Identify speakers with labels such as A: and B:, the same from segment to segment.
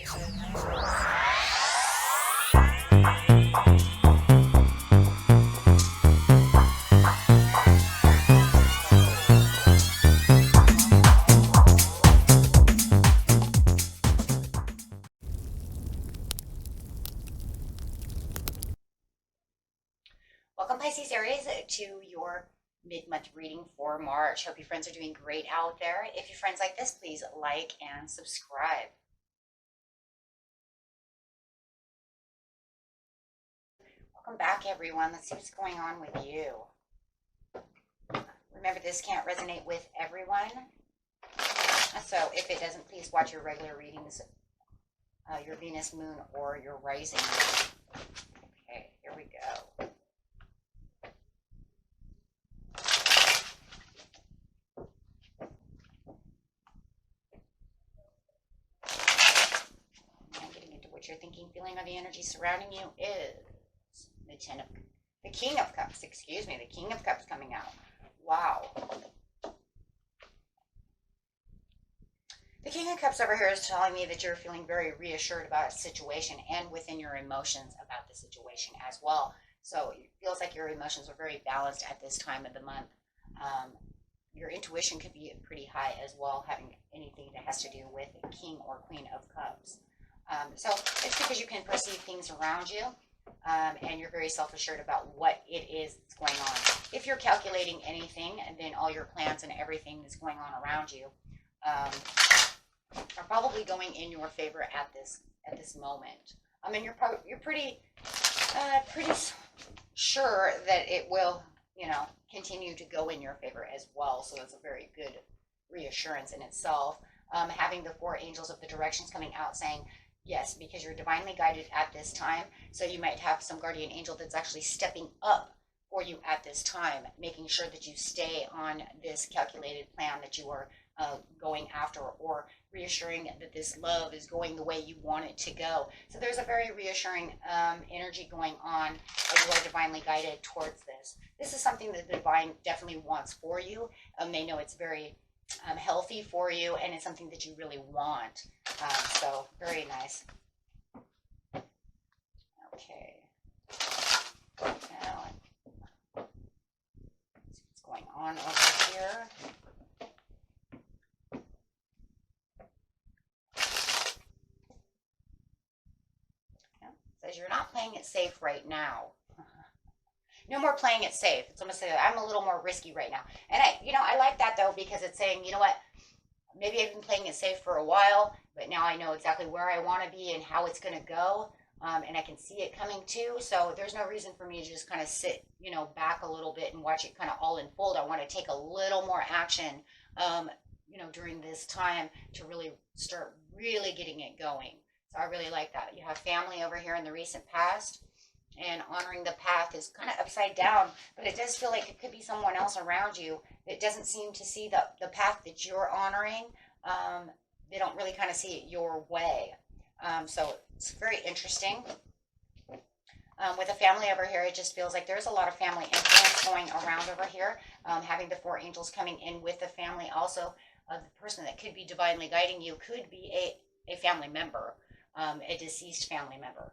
A: Welcome, Pisces Aries, to your mid-month reading for March. Hope you friends are doing great out there. If your friends like this, please like and subscribe. Welcome back, everyone. Let's see what's going on with you. Remember, this can't resonate with everyone. So if it doesn't, please watch your regular readings, your Venus, Moon, or your rising. Okay, here we go. What you're thinking, feeling, or the energy surrounding you is the King of Cups. Excuse me, the King of Cups coming out. Wow. The King of Cups over here is telling me that you're feeling very reassured about a situation and within your emotions about the situation as well. So it feels like your emotions are very balanced at this time of the month. Your intuition could be pretty high as well, having anything that has to do with King or Queen of Cups. So it's because you can perceive things around you, and you're very self-assured about what it is that's going on. If you're calculating anything, then all your plans and everything that's going on around you are probably going in your favor at this moment. I mean, you're pretty sure that it will, continue to go in your favor as well. So it's a very good reassurance in itself. Having the 4 angels of the directions coming out saying, yes, because you're divinely guided at this time. So you might have some guardian angel that's actually stepping up for you at this time, making sure that you stay on this calculated plan that you are going after, or reassuring that this love is going the way you want it to go. So there's a very reassuring energy going on as you are divinely guided towards this. This is something that the divine definitely wants for you. They know it's very healthy for you, and it's something that you really want. So very nice. Okay. Now, let's see what's going on over here. Yeah, says you're not playing it safe right now. No more playing it safe. It's almost like I'm a little more risky right now. And I like that though, because it's saying, you know what, maybe I've been playing it safe for a while, but now I know exactly where I want to be and how it's going to go. And I can see it coming too. So there's no reason for me to just kind of sit, back a little bit and watch it kind of all unfold. I want to take a little more action, during this time to really start really getting it going. So I really like that. You have family over here in the recent past, and honoring the path is kind of upside down, but it does feel like it could be someone else around you that doesn't seem to see the path that you're honoring. They don't really kind of see it your way. So it's very interesting. With a family over here, it just feels like there's a lot of family influence going around over here. Having the 4 angels coming in with the family also, the person that could be divinely guiding you could be a family member, a deceased family member.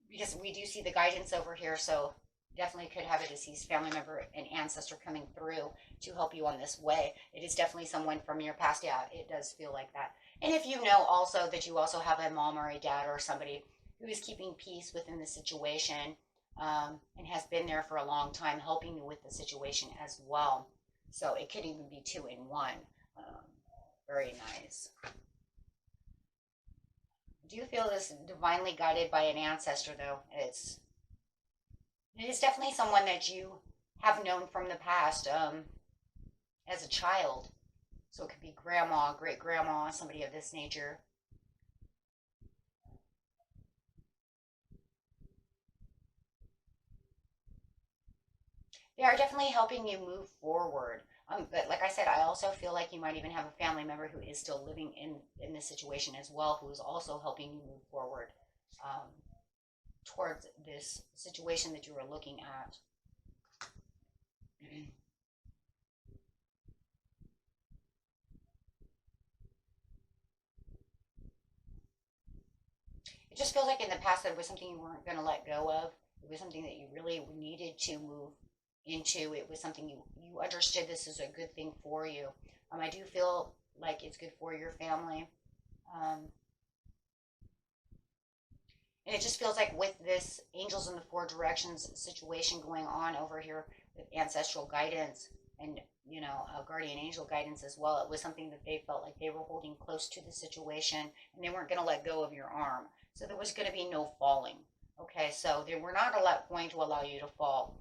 A: Because we do see the guidance over here, so definitely could have a deceased family member, an ancestor coming through to help you on this way. It is definitely someone from your past. Yeah, it does feel like that. And if you know also that you also have a mom or a dad or somebody who is keeping peace within the situation, and has been there for a long time, helping you with the situation as well. So it could even be 2 in 1. Very nice. Do you feel this divinely guided by an ancestor, though? It is definitely someone that you have known from the past as a child. So it could be grandma, great grandma, somebody of this nature. They are definitely helping you move forward. But like I said, I also feel like you might even have a family member who is still living in this situation as well, who is also helping you move forward towards this situation that you are looking at. It just feels like in the past that it was something you weren't going to let go of. It was something that you really needed to move into. It was something you understood this is a good thing for you. I do feel like it's good for your family. Um, and it just feels like with this angels in the four directions situation going on over here with ancestral guidance and, guardian angel guidance as well, it was something that they felt like they were holding close to the situation and they weren't going to let go of your arm. So there was going to be no falling. Okay, so they were not going to allow you to fall.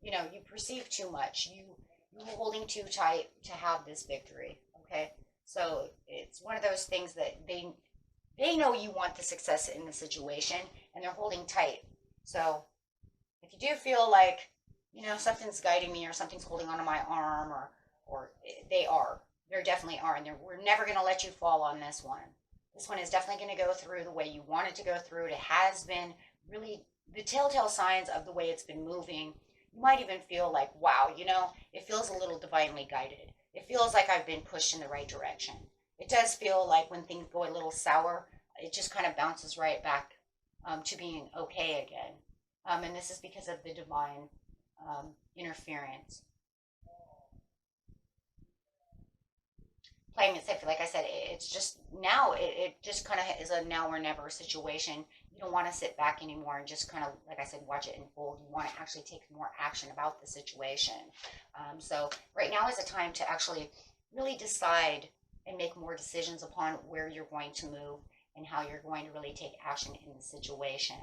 A: You perceive too much. You were holding too tight to have this victory. Okay, so it's one of those things that they know you want the success in the situation and they're holding tight. So if you do feel like, something's guiding me or something's holding onto my arm or they definitely are. And we're never going to let you fall on this one. This one is definitely going to go through the way you want it to go through. It has been really the telltale signs of the way it's been moving. You might even feel like, wow, it feels a little divinely guided. It feels like I've been pushed in the right direction. It does feel like when things go a little sour, it just kind of bounces right back to being okay again. And this is because of the divine interference. Playing it safe, like I said, it's just now, it just kind of is a now or never situation. You don't want to sit back anymore and just kind of, like I said, watch it unfold. You want to actually take more action about the situation. So right now is a time to actually really decide and make more decisions upon where you're going to move and how you're going to really take action in the situation.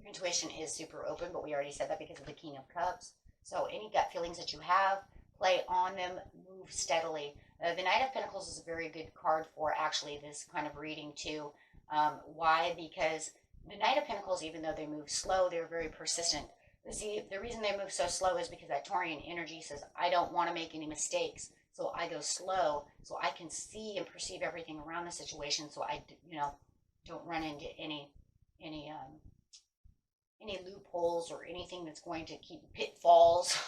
A: Your intuition is super open, but we already said that because of the King of Cups. So any gut feelings that you have, play on them, move steadily. The Knight of Pentacles is a very good card for actually this kind of reading too. Why? Because the Knight of Pentacles, even though they move slow, they're very persistent. See, the reason they move so slow is because that Taurian energy says, I don't want to make any mistakes. So I go slow so I can see and perceive everything around the situation so I, don't run into any loopholes or anything that's going to keep pitfalls,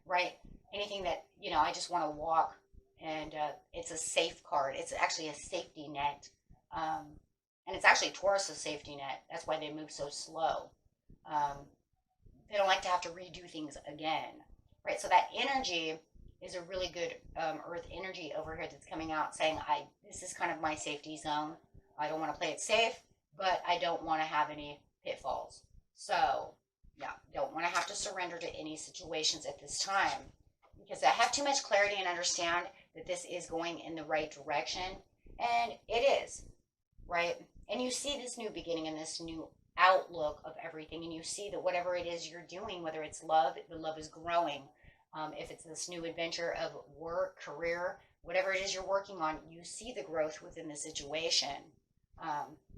A: right? Anything that, I just want to walk and it's a safe card. It's actually a safety net. And it's actually Taurus's safety net. That's why they move so slow. They don't like to have to redo things again, right? So that energy is a really good earth energy over here that's coming out saying, this is kind of my safety zone. I don't want to play it safe, but I don't want to have any pitfalls. So, yeah, don't want to have to surrender to any situations at this time because I have too much clarity and understand that this is going in the right direction, and it is, right? And you see this new beginning and this new outlook of everything, and you see that whatever it is you're doing, whether it's love, the love is growing. If it's this new adventure of work, career, whatever it is you're working on, you see the growth within the situation.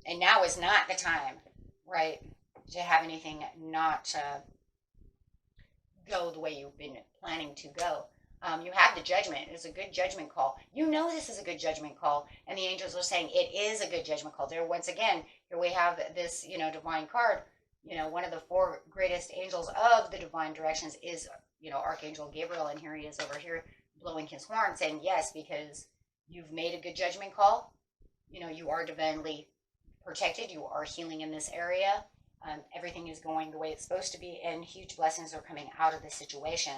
A: And now is not the time, right, to have anything not go the way you've been planning to go. You have the judgment. It's a good judgment call. This is a good judgment call. And the angels are saying it is a good judgment call. There, once again, here we have this, divine card. One of the four greatest angels of the divine directions is, Archangel Gabriel. And here he is over here blowing his horn saying, yes, because you've made a good judgment call. You are divinely protected. You are healing in this area. Everything is going the way it's supposed to be. And huge blessings are coming out of this situation.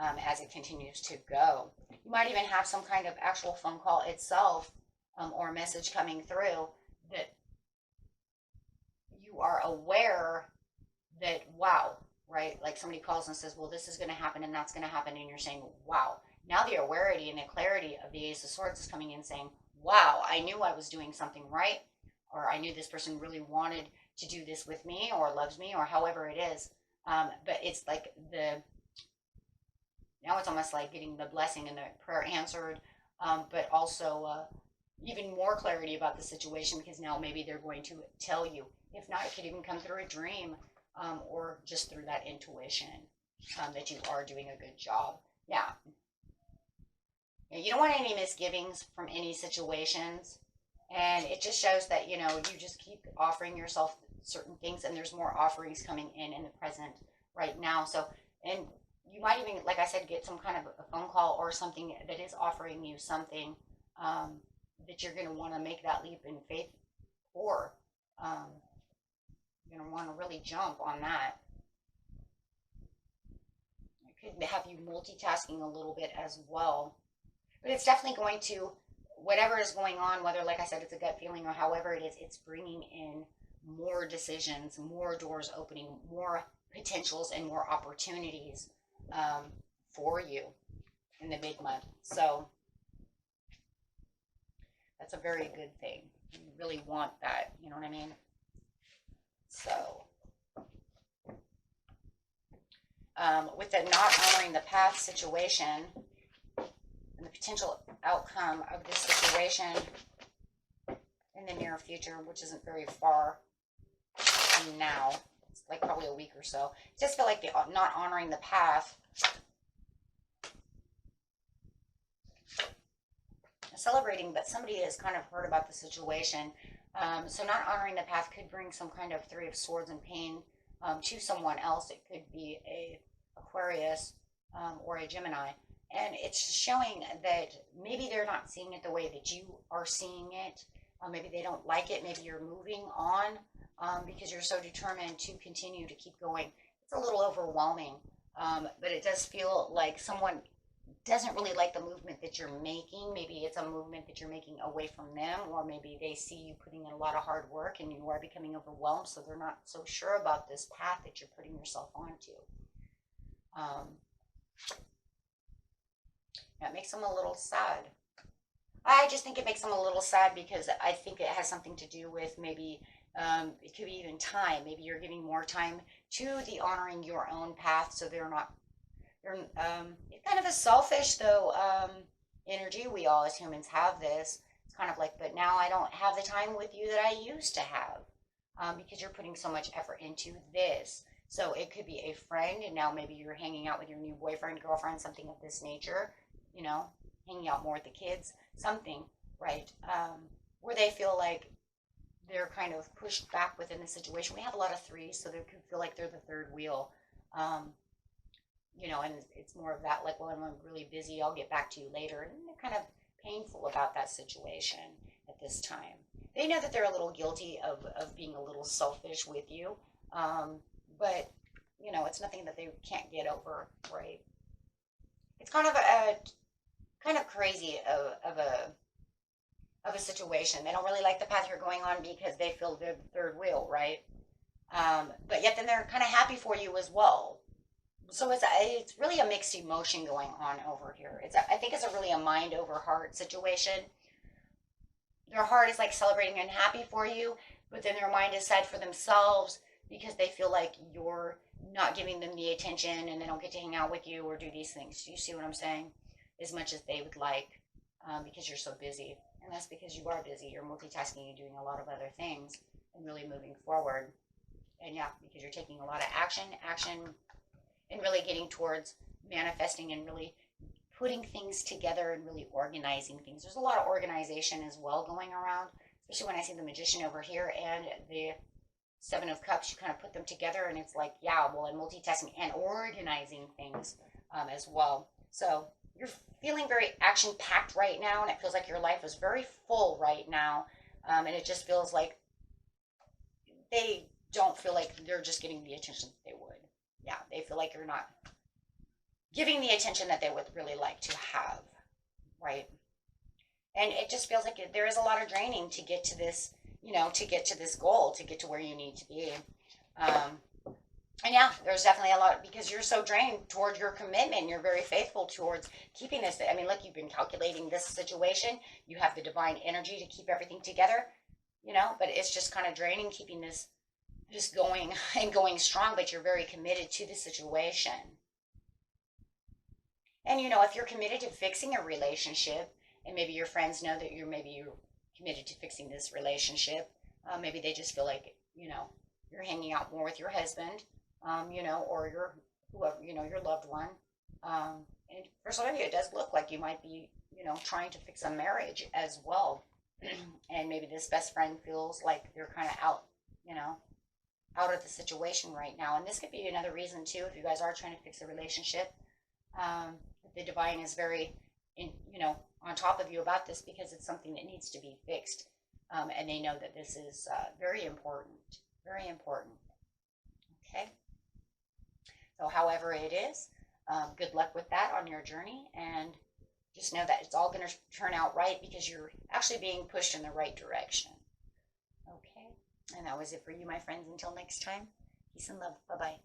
A: As it continues to go. You might even have some kind of actual phone call itself or a message coming through that you are aware that, wow, right? Like somebody calls and says, well, this is going to happen and that's going to happen. And you're saying, wow. Now the awareness and the clarity of the Ace of Swords is coming in saying, wow, I knew I was doing something right. Or I knew this person really wanted to do this with me or loves me or however it is. But it's like now it's almost like getting the blessing and the prayer answered, but also even more clarity about the situation because now maybe they're going to tell you. If not, it could even come through a dream or just through that intuition that you are doing a good job. Yeah. You don't want any misgivings from any situations. And it just shows that, you just keep offering yourself certain things and there's more offerings coming in the present right now. So, and you might even, like I said, get some kind of a phone call or something that is offering you something that you're going to want to make that leap in faith for. You're going to want to really jump on that. It could have you multitasking a little bit as well. But it's definitely going to, whatever is going on, whether, like I said, it's a gut feeling or however it is, it's bringing in more decisions, more doors opening, more potentials and more opportunities for you in the mid-month. So that's a very good thing. You really want that, you know what I mean? So with the not honoring the path situation and the potential outcome of this situation in the near future, which isn't very far from now, it's like probably a week or so. I just feel like the not honoring the path, celebrating, but somebody has kind of heard about the situation. So not honoring the path could bring some kind of Three of Swords and pain to someone else. It could be a Aquarius or a Gemini. And it's showing that maybe they're not seeing it the way that you are seeing it. Maybe they don't like it. Maybe you're moving on because you're so determined to continue to keep going. It's a little overwhelming, but it does feel like someone doesn't really like the movement that you're making. Maybe it's a movement that you're making away from them, or maybe they see you putting in a lot of hard work and you are becoming overwhelmed, so they're not so sure about this path that you're putting yourself onto. That makes them a little sad. I just think it makes them a little sad because I think it has something to do with maybe it could be even time. Maybe you're giving more time to the honoring your own path, so they're not. It's kind of a selfish though energy. We all as humans have this. It's kind of like, but now I don't have the time with you that I used to have because you're putting so much effort into this. So it could be a friend, and now maybe you're hanging out with your new boyfriend, girlfriend, something of this nature. You know, hanging out more with the kids, something, right? Where they feel like they're kind of pushed back within the situation. We have a lot of threes, so they could feel like they're the third wheel. You know, and it's more of that, like, well, I'm really busy, I'll get back to you later. And they're kind of painful about that situation at this time. They know that they're a little guilty of being a little selfish with you. But, you know, it's nothing that they can't get over, right? It's kind of crazy of a situation. They don't really like the path you're going on because they feel they're the third wheel, right? But yet then they're kind of happy for you as well. So it's really a mixed emotion going on over here. I think it's really a mind over heart situation. Their heart is like celebrating and happy for you, but then their mind is sad for themselves because they feel like you're not giving them the attention and they don't get to hang out with you or do these things. Do you see what I'm saying? As much as they would like because you're so busy. And that's because you are busy. You're multitasking. You're doing a lot of other things and really moving forward. And yeah, because you're taking a lot of action, and really getting towards manifesting and really putting things together and really organizing things. There's a lot of organization as well going around, especially when I see the Magician over here and the Seven of Cups. You kind of put them together and it's like, yeah, well, and multitasking and organizing things as well. So you're feeling very action-packed right now, and it feels like your life is very full right now, and it just feels like they don't feel like they're just getting the attention that they would. Yeah, they feel like you're not giving the attention that they would really like to have, right? And it just feels like there is a lot of draining to get to this, you know, to get to this goal, to get to where you need to be. And yeah, there's definitely a lot because you're so drained toward your commitment. You're very faithful towards keeping this. I mean, look, you've been calculating this situation. You have the divine energy to keep everything together, you know, but it's just kind of draining keeping this just going and going strong, but you're very committed to the situation. And, you know, if you're committed to fixing a relationship, and maybe your friends know that you're committed to fixing this relationship, maybe they just feel like, you know, you're hanging out more with your husband, you know, or your whoever, you know, your loved one. And for some of you, it does look like you might be, you know, trying to fix a marriage as well. And maybe this best friend feels like they're kind of out, you know, out of the situation right now. And this could be another reason too, if you guys are trying to fix a relationship. The divine is very, you know, on top of you about this because it's something that needs to be fixed. And they know that this is very important. Very important. Okay? So however it is, good luck with that on your journey. And just know that it's all going to turn out right because you're actually being pushed in the right direction. Okay? And that was it for you, my friends. Until next time, peace and love. Bye-bye.